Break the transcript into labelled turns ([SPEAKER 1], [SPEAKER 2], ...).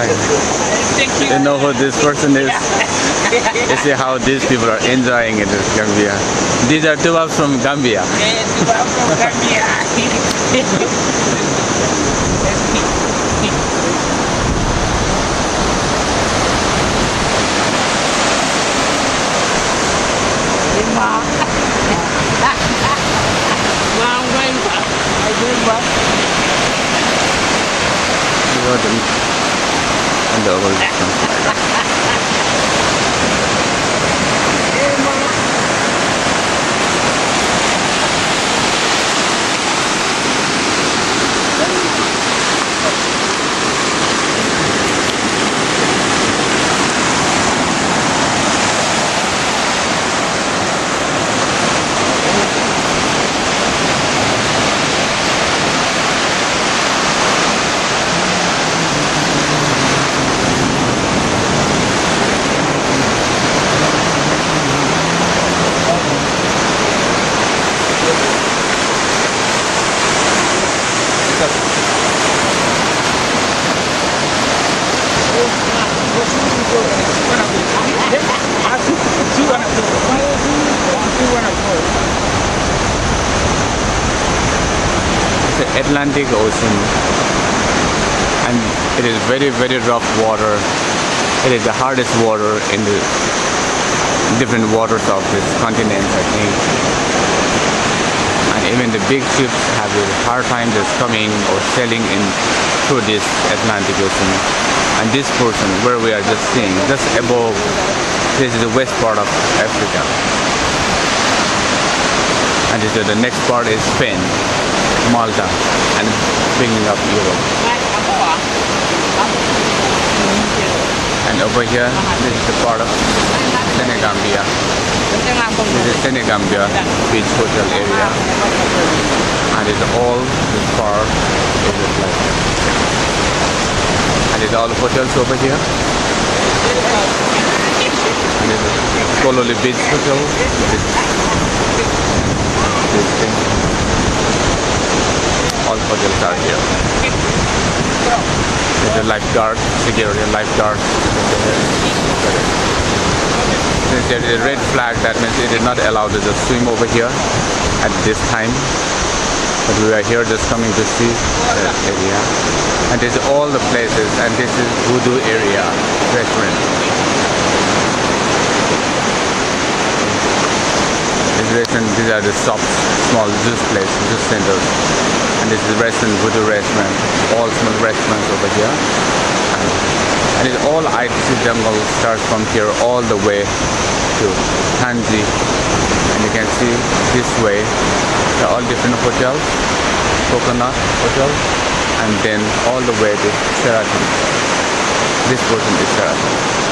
[SPEAKER 1] Thank you.
[SPEAKER 2] You know who this person is? You see how these people are enjoying it in Gambia. These are two ups from Gambia.
[SPEAKER 1] I'm from Gambia. I'm going back. I'm going back.
[SPEAKER 2] And the opposition. It's the Atlantic Ocean, and it is very, very rough water. It is the hardest water in the different waters of this continent, I think. And even the big ships have a hard time just coming or sailing in through this Atlantic Ocean. And this portion where we are just seeing, just above, this is the west part of Africa. And this is the next part is Spain, Malta, and bringing up Europe. And over here, this is the part of Senegambia. This is Senegambia beach hotel area. And it's all this part is like. And it's all hotels over here. And this is Kololi Beach Hotel. This thing. All hotels are here. There's a lifeguard, security lifeguard. Since there is a red flag, that means it is not allowed to just swim over here at this time. But we are here just coming to see the area. And this is all the places, and this is Voodoo area restaurant. This restaurant, these are the shops, small juice place, juice centers. And this is the restaurant, Voodoo restaurant, all small restaurants over here. And it's all ITC jungle starts from here all the way to Tanji. And you can see this way, they're all different hotels, Coconut Hotel, and then all the way to Sheraton. This portion is Sheraton.